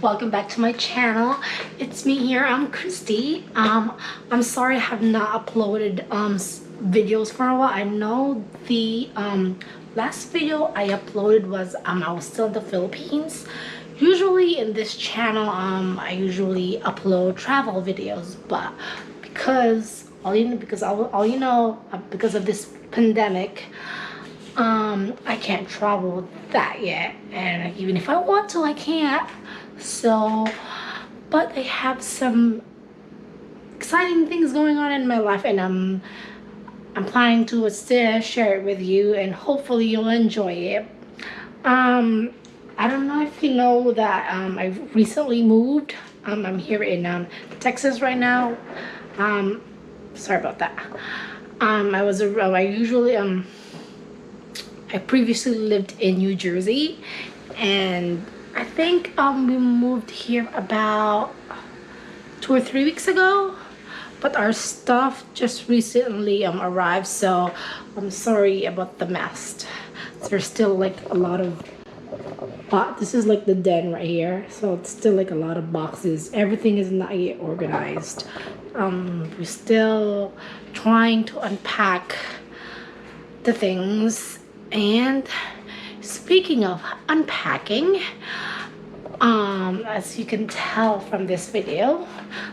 welcome back to my channel. It's me here. I'm Christy. I'm sorry I have not uploaded videos for a while. I know the last video I uploaded was I was still in the Philippines. Usually in this channel I usually upload travel videos, but because because of this pandemic, I can't travel that yet, and even if I want to, I can't. So, but I have some exciting things going on in my life, and I'm planning to still share it with you, and hopefully you'll enjoy it. I don't know if you know that I recently moved. I'm here in Texas right now. Sorry about that. I previously lived in New Jersey, and I think we moved here about 2 or 3 weeks ago, but our stuff just recently arrived, so I'm sorry about the mess. There's still like a lot of this is like the den right here, so it's still like a lot of boxes. Everything is not yet organized. We're still trying to unpack the things. And speaking of unpacking, as you can tell from this video,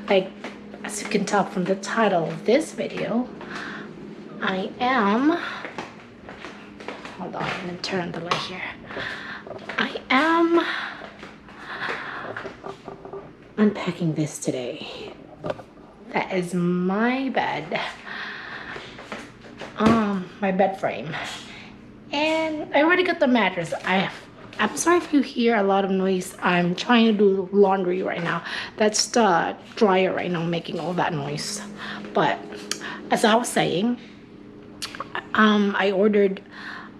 as you can tell from the title of this video, hold on, I'm gonna turn the light here. I am unpacking this today. That is my bed, my bed frame. And I already got the mattress. I'm sorry if you hear a lot of noise. I'm trying to do laundry right now. That's the dryer right now making all that noise. But as I was saying, I ordered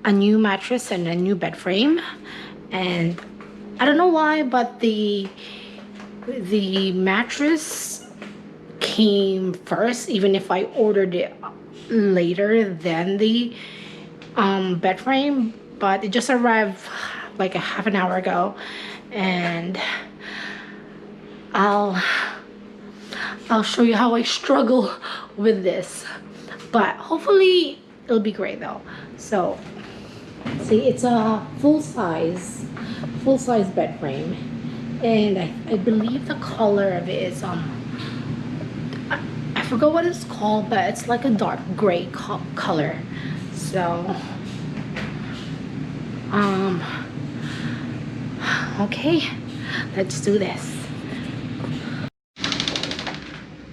a new mattress and a new bed frame, and I don't know why, but the mattress came first, even if I ordered it later than the bed frame, but it just arrived like a half an hour ago, and I'll show you how I struggle with this, but hopefully it'll be great though. So see, it's a full-size bed frame, and I believe the color of it is I forgot what it's called, but it's like a dark gray color. So okay, let's do this.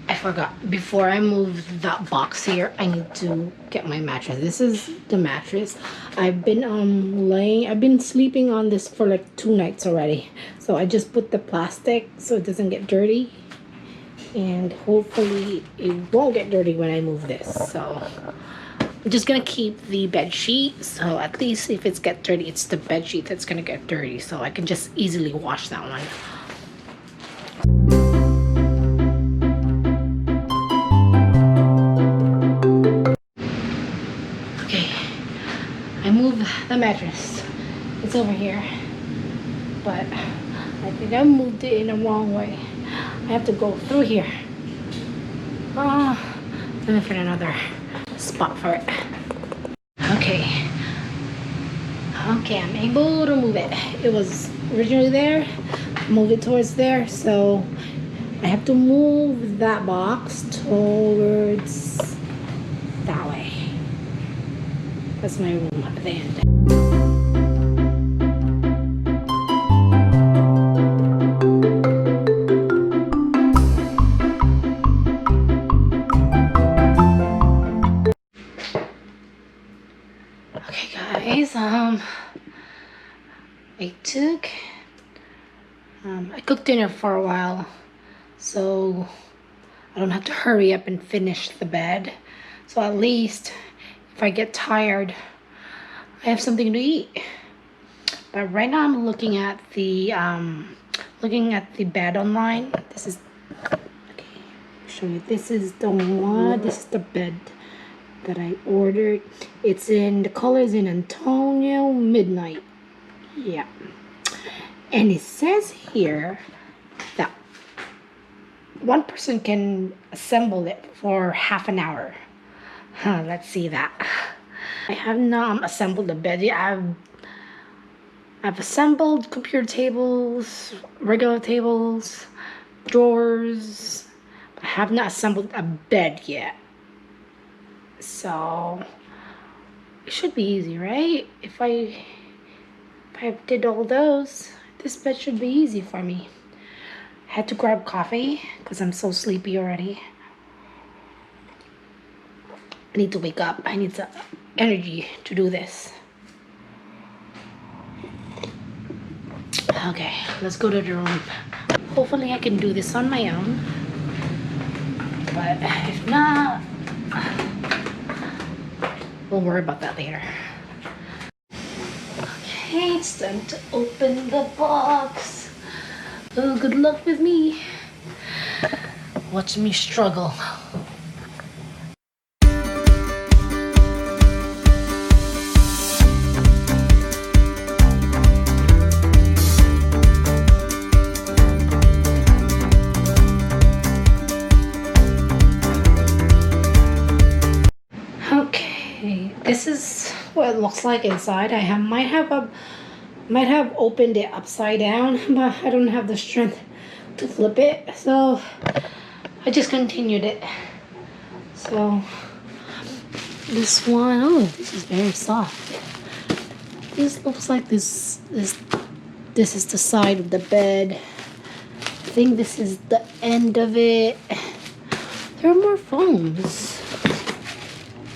I forgot, before I move that box here, I need to get my mattress. This is the mattress. I've been sleeping on this for like 2 nights already, so I just put the plastic so it doesn't get dirty, and hopefully it won't get dirty when I move this. So I'm just gonna keep the bed sheet, so at least if it's get dirty, it's the bed sheet that's gonna get dirty, so I can just easily wash that one. Okay, I moved the mattress. It's over here, but I think I moved it in the wrong way. I have to go through here. Let me find another spot for it. Okay, I'm able to move it. It was originally there, move it towards there, so I have to move that box towards that way. That's my room at the end. I cooked dinner for a while, so I don't have to hurry up and finish the bed. So at least if I get tired, I have something to eat. But right now I'm looking at the bed online. This is show you. This is the one. This is the bed that I ordered. It's in, the color is in Antonio Midnight. Yeah. And it says here Now, one person can assemble it for half an hour. Let's see that. I have not assembled the bed yet. I've assembled computer tables, regular tables, drawers. I have not assembled a bed yet. So it should be easy, right? If I did all those, this bed should be easy for me. I had to grab coffee because I'm so sleepy already. I need to wake up. I need some energy to do this. Okay, let's go to the room. Hopefully I can do this on my own. But if not, we'll worry about that later. Okay, it's time to open the box. Oh, good luck with me. Watch me struggle. This is what it looks like inside. I might have opened it upside down, but I don't have the strength to flip it, so I just continued it. So this one, oh, this is very soft. This looks like this is the side of the bed. I think this is the end of it. There are more foams.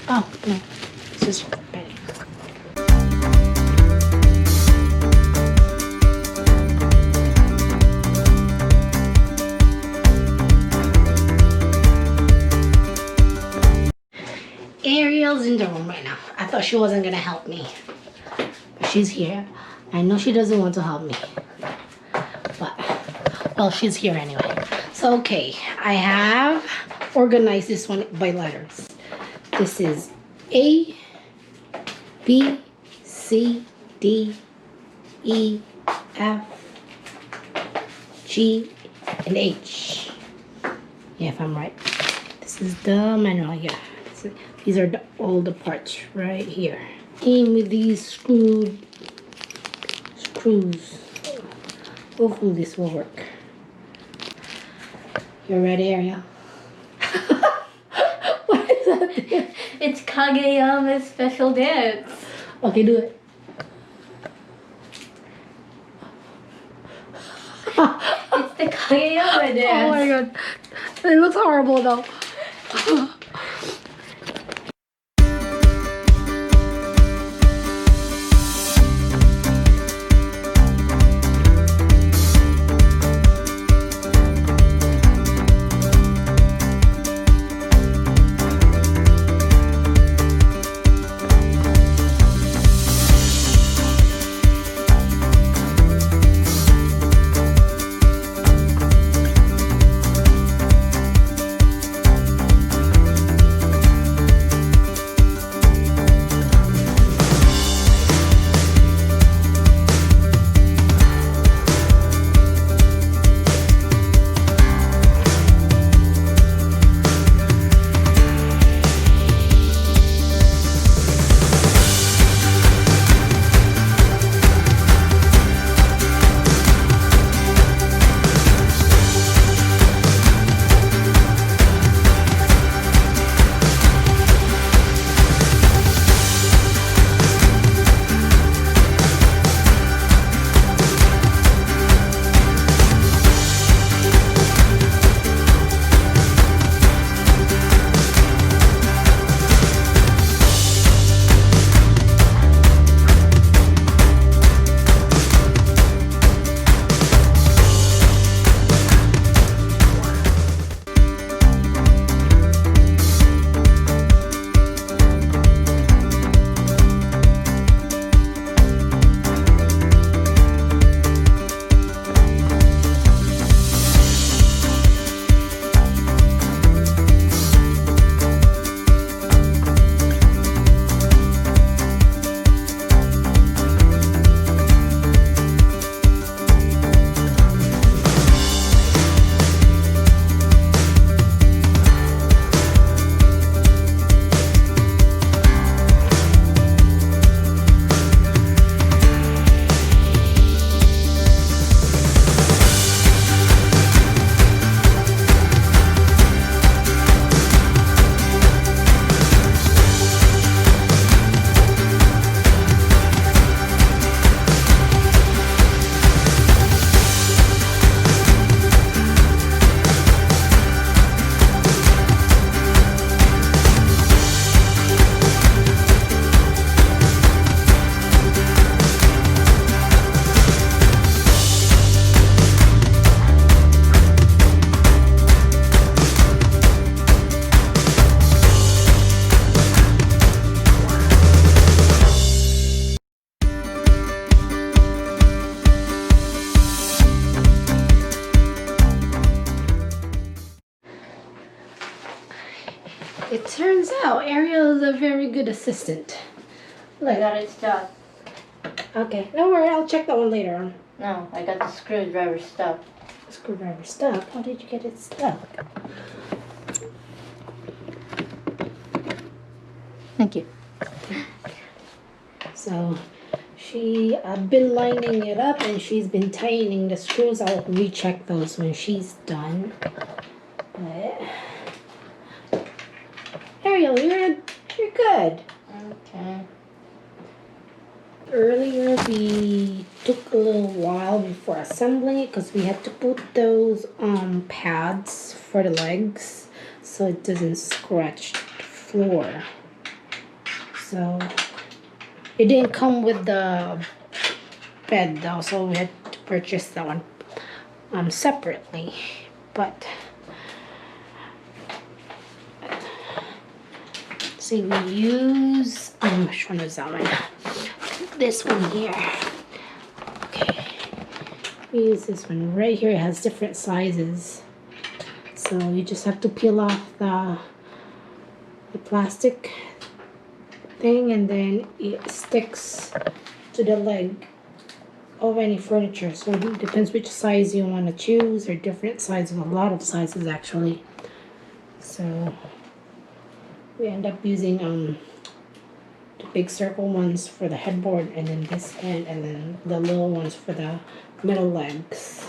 Oh no. This is bedding. Ariel's in the room right now. I thought she wasn't gonna help me, but she's here. I know she doesn't want to help me, but well, she's here anyway. So okay, I have organized this one by letters. This is A, B, C, D, E, F, G, and H. Yeah, if I'm right. This is the manual, yeah. These are all the parts right here. Came with these screws. Hopefully this will work. You ready, Ariel? What is that? It's Kageyama's special dance. Okay, do it. It's the Kageyama dance. Oh my god. It looks horrible though. So, Ariel is a very good assistant. I got it stuck. Okay, don't worry, I'll check that one later on. No, I got the screwdriver stuck. Screwdriver stuck? How did you get it stuck? Thank you. So, I've been lining it up and she's been tightening the screws. I'll recheck those when she's done. But, Ariel, you're good. Okay. Earlier we took a little while before assembling it because we had to put those pads for the legs so it doesn't scratch the floor. So it didn't come with the bed though, so we had to purchase that one separately. But see, we use which one is that one? This one here. Okay, we use this one right here. It has different sizes, so you just have to peel off the plastic thing, and then it sticks to the leg of any furniture. So it depends which size you want to choose, or different sizes, a lot of sizes actually. So we end up using the big circle ones for the headboard, and then this end, and then the little ones for the middle legs.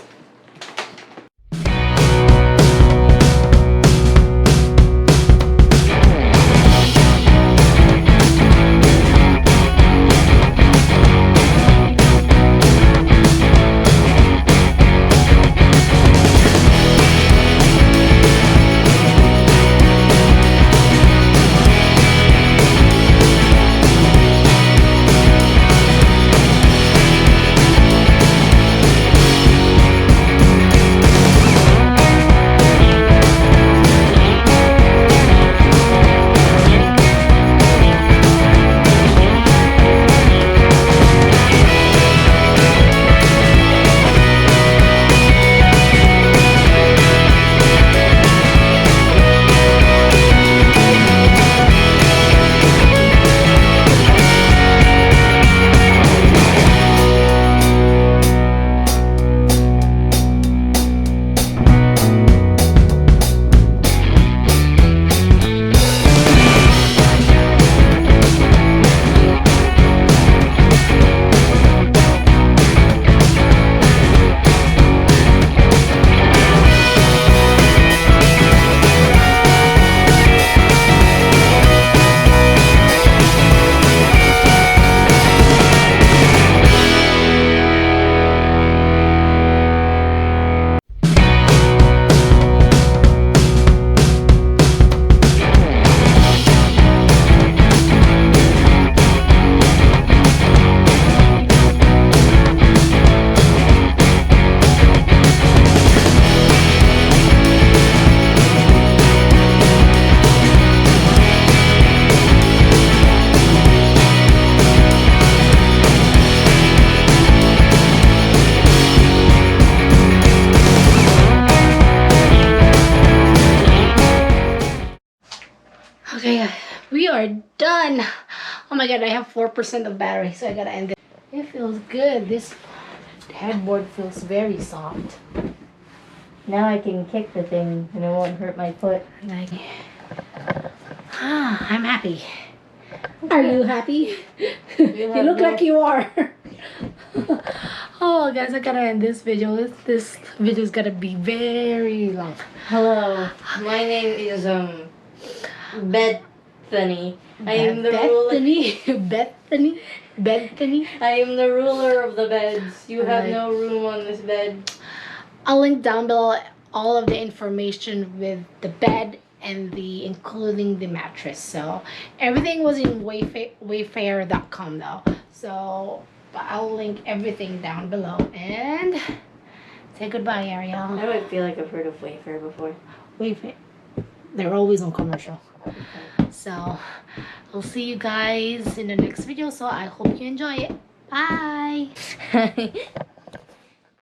Okay, we are done. Oh my god, I have 4% of battery, so I gotta end it. It feels good. This headboard feels very soft. Now I can kick the thing and it won't hurt my foot. Like, I'm happy. Are you happy? You look like you are. Oh, guys, I gotta end this video. This video is gonna be very long. Hello, my name is Bethany. I am the Bethany. Bethany. I am the ruler of the beds. You have no room on this bed. I'll link down below all of the information with the bed and including the mattress. So everything was in wayfair.com though. So I'll link everything down below, and say goodbye, Ariel. I would feel like I've heard of Wayfair before. Wayfair. They're always on commercial. So I'll see you guys in the next video. So I hope you enjoy it. Bye.